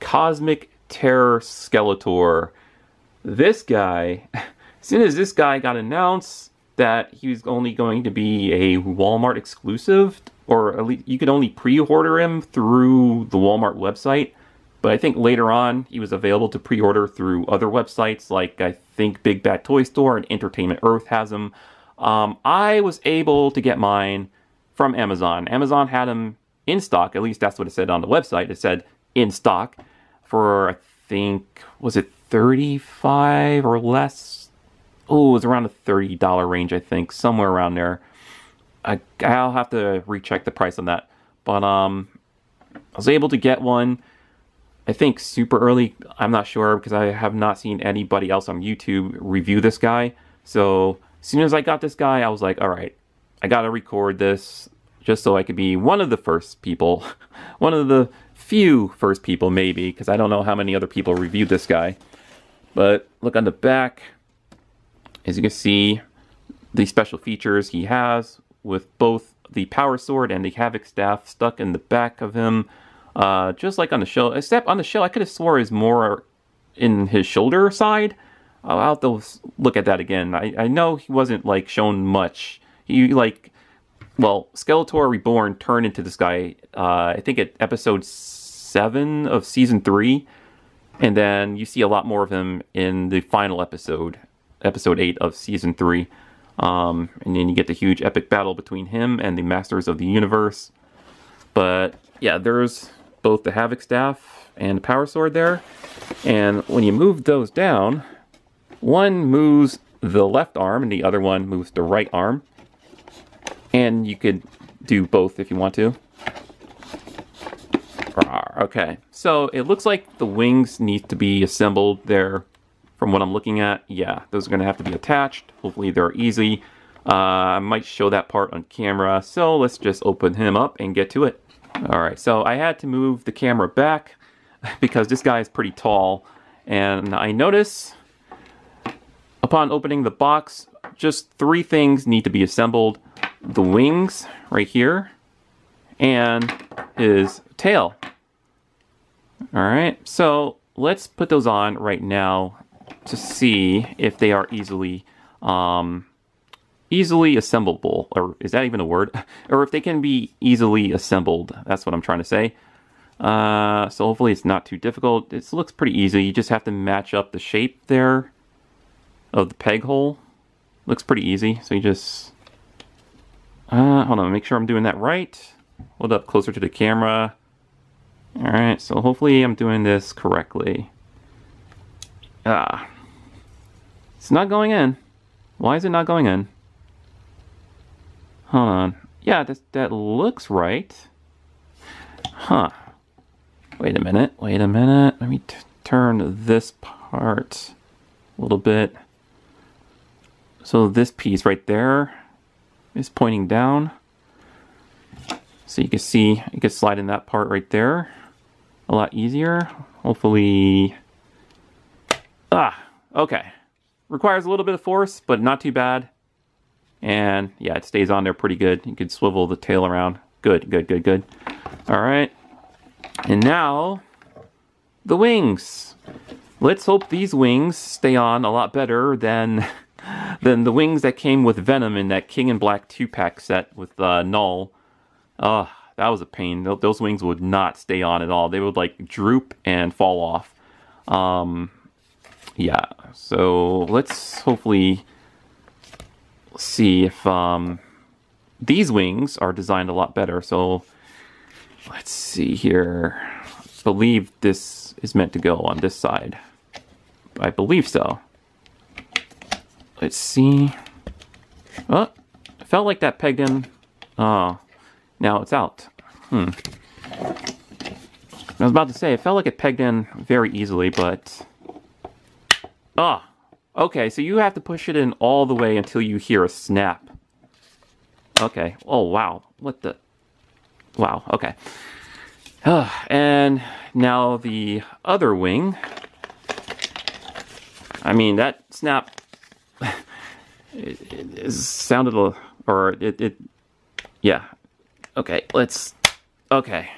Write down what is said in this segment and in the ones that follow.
Cosmic Terror Skeletor. This guy, as soon as this guy got announced that he was only going to be a Walmart exclusive, or at least you could only pre-order him through the Walmart website, but I think later on he was available to pre-order through other websites, like I think Big Bad Toy Store and Entertainment Earth has him. I was able to get mine from Amazon. Amazon had him in stock, at least that's what it said on the website. It said in stock for, I think, was it $35 or less? Oh, it was around the $30 range, I think, somewhere around there. I'll have to recheck the price on that. But I was able to get one, I think, super early. I'm not sure because I have not seen anybody else on YouTube review this guy. So as soon as I got this guy, I was like, all right, I got to record this just so I could be one of the first people, one of the few first people maybe, because I don't know how many other people reviewed this guy. But look on the back, as you can see, the special features he has with both the power sword and the Havoc staff stuck in the back of him, just like on the shell. Except on the shell, I could have swore is more in his shoulder side. I'll have to look at that again. I know he wasn't like shown much. He like, well, Skeletor Reborn turned into this guy, I think at episode 7 of season 3. And then you see a lot more of him in the final episode, episode 8 of season 3. And then you get the huge epic battle between him and the Masters of the Universe. But yeah, there's both the Havoc staff and the power sword there. And when you move those down, one moves the left arm and the other one moves the right arm. And you could do both if you want to. Okay, so it looks like the wings need to be assembled there. From what I'm looking at, yeah, those are going to have to be attached. Hopefully they're easy. I might show that part on camera, so let's just open him up and get to it. Alright, so I had to move the camera back because this guy is pretty tall. And I notice, upon opening the box, just 3 things need to be assembled. The wings, right here, and his tail. Alright, so let's put those on right now to see if they are easily assemblable, or is that even a word? Or if they can be easily assembled. That's what I'm trying to say. So hopefully it's not too difficult. It looks pretty easy. You just have to match up the shape there of the peg hole. Looks pretty easy. So you just hold on, make sure I'm doing that right. Hold up closer to the camera. Alright, so hopefully I'm doing this correctly. It's not going in. Why is it not going in? Hold on. Yeah, that looks right. Huh. Wait a minute. Let me turn this part a little bit. So this piece right there is pointing down. So you can see, you can slide in that part right there a lot easier. Hopefully, okay. Requires a little bit of force, but not too bad. And yeah, it stays on there pretty good. You can swivel the tail around. Good. All right. And now, the wings. Let's hope these wings stay on a lot better than the wings that came with Venom in that King in Black 2-pack set with Null. That was a pain. Those wings would not stay on at all. They would like droop and fall off. Yeah, so let's hopefully see if these wings are designed a lot better. So let's see here. I believe this is meant to go on this side. I believe so. Let's see. Oh, I felt like that pegged in. Oh, now it's out. I was about to say, it felt like it pegged in very easily, but... okay, so you have to push it in all the way until you hear a snap. Okay, oh wow, what the... Wow, okay. And now the other wing. I mean, that snap... it sounded a... Or it... Yeah. Okay, let's... Okay.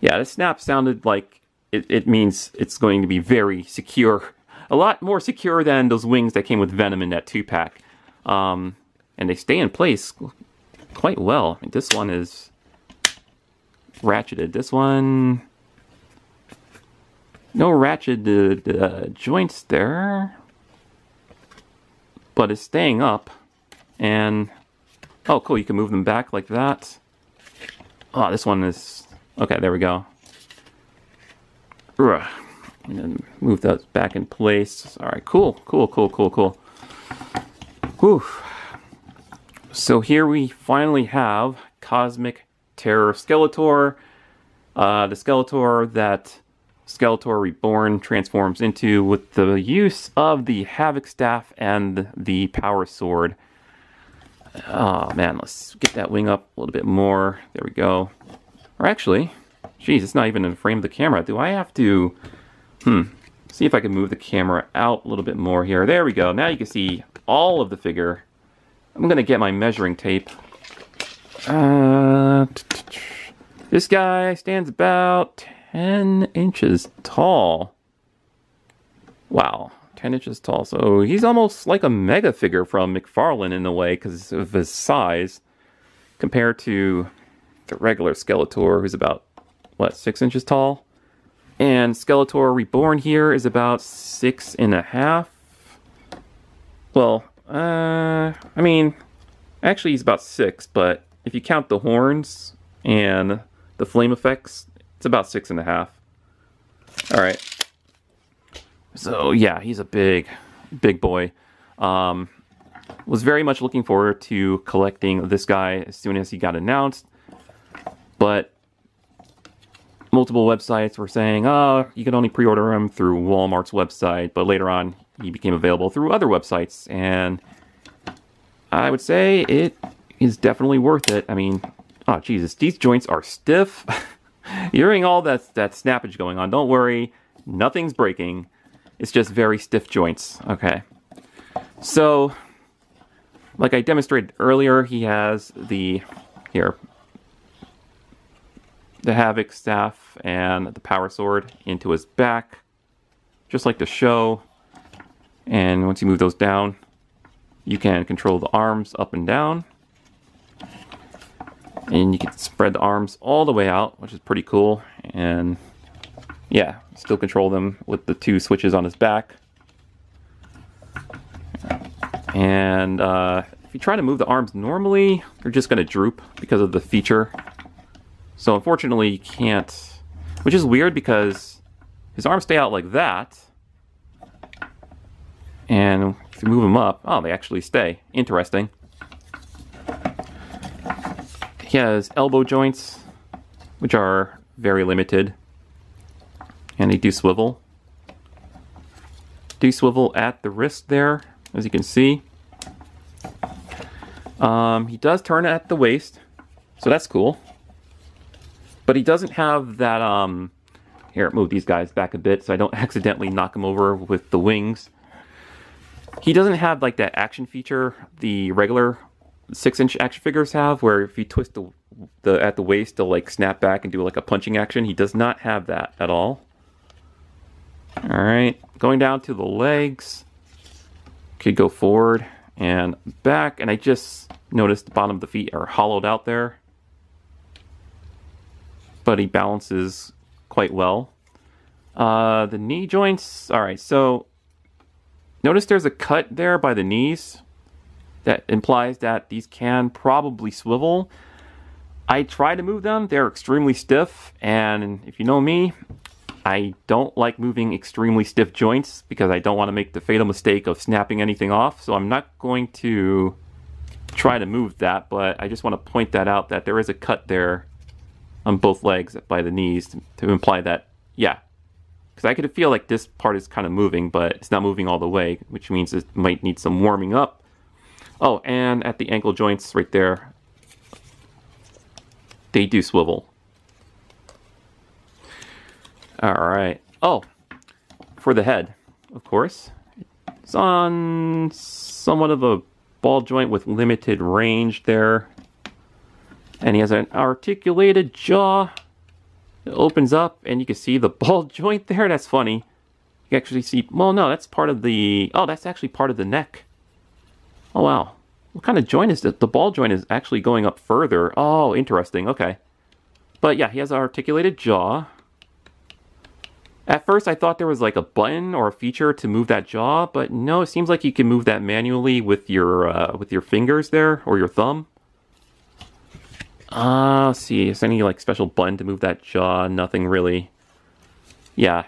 Yeah, the snap sounded like it means it's going to be very secure. A lot more secure than those wings that came with Venom in that 2-pack. And they stay in place quite well. I mean, this one is ratcheted. This one... no ratcheted joints there. But it's staying up. And... oh, cool, you can move them back like that. Oh, this one is... okay, there we go. Ugh. And then move those back in place. Alright, cool. Whew. So here we finally have Cosmic Terror Skeletor. The Skeletor that Skeletor Reborn transforms into with the use of the Havoc Staff and the Power Sword. Oh man, let's get that wing up a little bit more. There we go. Or actually, geez, it's not even in the frame of the camera. Do I have to... see if I can move the camera out a little bit more here. There we go. Now you can see all of the figure. I'm going to get my measuring tape. This guy stands about 10 inches tall. Wow, 10 inches tall. So he's almost like a mega figure from McFarlane in a way because of his size compared to the regular Skeletor, who's about, what, 6 inches tall? And Skeletor Reborn here is about 6.5. Well, I mean, actually he's about 6, but if you count the horns and the flame effects, it's about 6.5. Alright. So yeah, he's a big boy. Was very much looking forward to collecting this guy as soon as he got announced. But multiple websites were saying, oh, you can only pre-order him through Walmart's website, but later on he became available through other websites, and I would say it is definitely worth it. I mean, oh Jesus, these joints are stiff. You're hearing all that snappage going on. Don't worry, nothing's breaking. It's just very stiff joints. Okay. So, like I demonstrated earlier, he has the Havoc Staff and the Power Sword into his back, just like the show. And once you move those down, you can control the arms up and down. And you can spread the arms all the way out, which is pretty cool. And yeah, still control them with the 2 switches on his back. And if you try to move the arms normally, they're just going to droop because of the feature. So unfortunately you can't, which is weird because his arms stay out like that. And if you move them up, oh, they actually stay. Interesting. He has elbow joints, which are very limited. And they do swivel. Do swivel at the wrist there, as you can see. He does turn at the waist, so that's cool. But he doesn't have that, here, move these guys back a bit so I don't accidentally knock him over with the wings. He doesn't have like that action feature the regular 6-inch action figures have, where if you twist at the waist, they'll like snap back and do like a punching action. He does not have that at all. Alright, going down to the legs. Could go forward and back, and I just noticed the bottom of the feet are hollowed out there. But he balances quite well. The knee joints, alright, so notice there's a cut there by the knees that implies that these can probably swivel. I try to move them, they're extremely stiff, and if you know me, I don't like moving extremely stiff joints because I don't want to make the fatal mistake of snapping anything off, so I'm not going to try to move that, but I just want to point that out that there is a cut there on both legs by the knees to imply that, yeah. Because I could feel like this part is kind of moving, but it's not moving all the way, which means it might need some warming up. Oh, and at the ankle joints right there, they do swivel. Alright. Oh, for the head, of course. It's on somewhat of a ball joint with limited range there. And he has an articulated jaw. It opens up and you can see the ball joint there. That's funny. You can actually see, well, no, that's part of the, oh, that's actually part of the neck. Oh, wow. What kind of joint is that? The ball joint is actually going up further. Oh, interesting. Okay. But yeah, he has an articulated jaw. At first, I thought there was like a button or a feature to move that jaw, but no, it seems like you can move that manually with your fingers there, or your thumb. Let's see, is there any like special button to move that jaw? Nothing really. Yeah.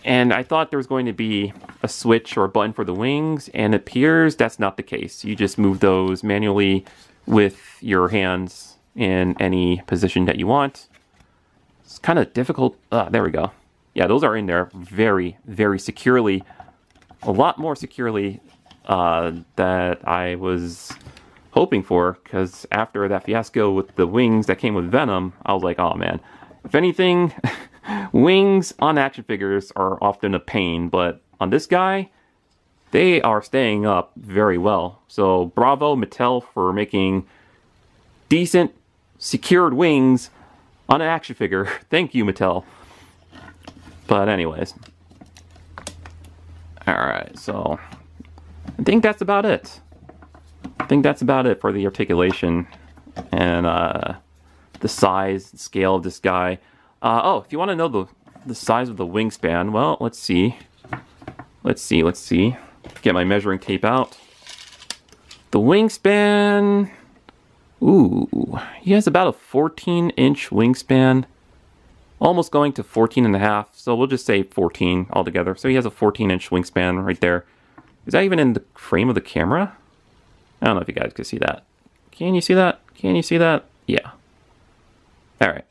And I thought there was going to be a switch or a button for the wings, and it appears that's not the case. You just move those manually with your hands in any position that you want. It's kind of difficult. There we go. Yeah, those are in there very, very securely. A lot more securely that I was hoping for, because after that fiasco with the wings that came with Venom, I was like, oh man. If anything, wings on action figures are often a pain, but on this guy, they are staying up very well. So bravo Mattel for making decent, secured wings on an action figure. Thank you, Mattel. But anyways. Alright, so I think that's about it. I think that's about it for the articulation and the size, scale of this guy. Oh, if you want to know the size of the wingspan, well, let's see. Let's see. Get my measuring tape out. The wingspan... Ooh, he has about a 14-inch wingspan. Almost going to 14 and a half, so we'll just say 14 altogether. So he has a 14-inch wingspan right there. Is that even in the frame of the camera? I don't know if you guys can see that. Can you see that? Can you see that? Yeah. Alright.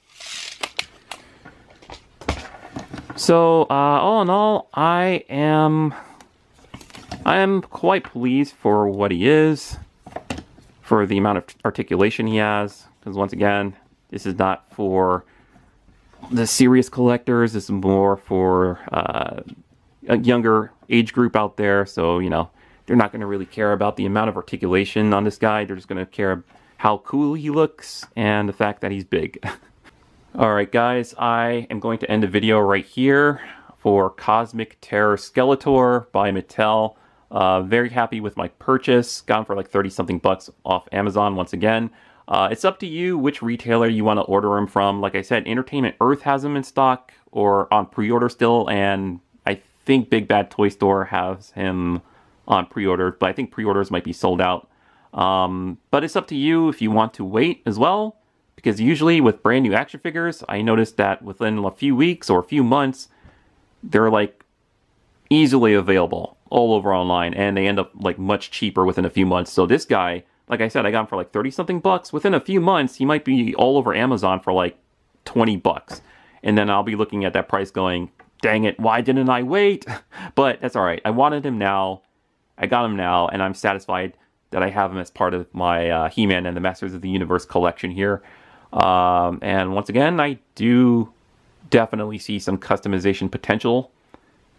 So, all in all, I am quite pleased for what he is, for the amount of articulation he has, because once again, this is not for the serious collectors. This is more for a younger age group out there, so, you know, they're not going to really care about the amount of articulation on this guy. They're just going to care how cool he looks and the fact that he's big. Alright guys, I am going to end the video right here for Cosmic Terror Skeletor by Mattel. Very happy with my purchase. Got him for like 30 something bucks off Amazon once again. It's up to you which retailer you want to order him from. Like I said, Entertainment Earth has him in stock or on pre-order still, and I think Big Bad Toy Store has him on pre-order, but I think pre-orders might be sold out. But it's up to you if you want to wait as well, because usually with brand new action figures, I noticed that within a few weeks or a few months, they're like easily available all over online, and they end up like much cheaper within a few months. So this guy, like I said, I got him for like 30 something bucks. Within a few months, he might be all over Amazon for like 20 bucks. And then I'll be looking at that price going, dang it, why didn't I wait? But that's all right. I wanted him now. I got him now, and I'm satisfied that I have him as part of my He-Man and the Masters of the Universe collection here. And once again, I do definitely see some customization potential.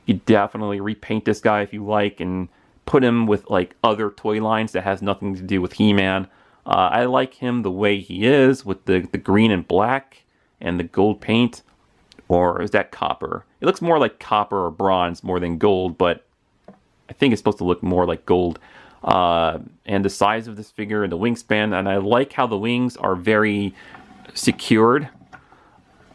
You definitely repaint this guy if you like and put him with like other toy lines that has nothing to do with He-Man. I like him the way he is with the green and black and the gold paint. Or is that copper? It looks more like copper or bronze more than gold, but I think it's supposed to look more like gold. And the size of this figure and the wingspan, and I like how the wings are very secured.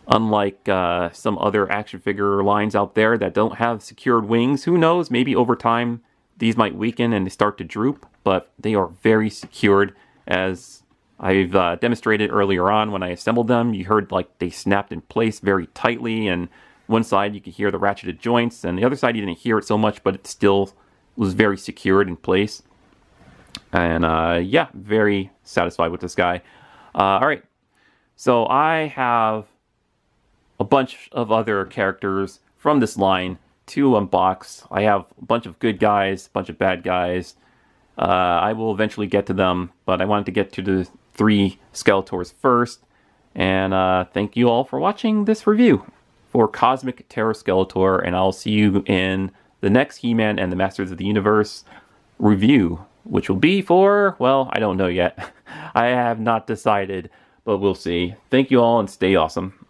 Unlike some other action figure lines out there that don't have secured wings. Who knows, maybe over time these might weaken and they start to droop, but they are very secured, as I've demonstrated earlier on when I assembled them. You heard like they snapped in place very tightly, and one side you could hear the ratcheted joints, and the other side you didn't hear it so much, but it still was very secured in place. And yeah, very satisfied with this guy. Alright, so I have a bunch of other characters from this line to unbox. I have a bunch of good guys, a bunch of bad guys. I will eventually get to them, but I wanted to get to the 3 Skeletors first. And thank you all for watching this review for Cosmic Terror Skeletor, and I'll see you in the next He-Man and the Masters of the Universe review, which will be for, well, I don't know yet. I have not decided, but we'll see. Thank you all and stay awesome.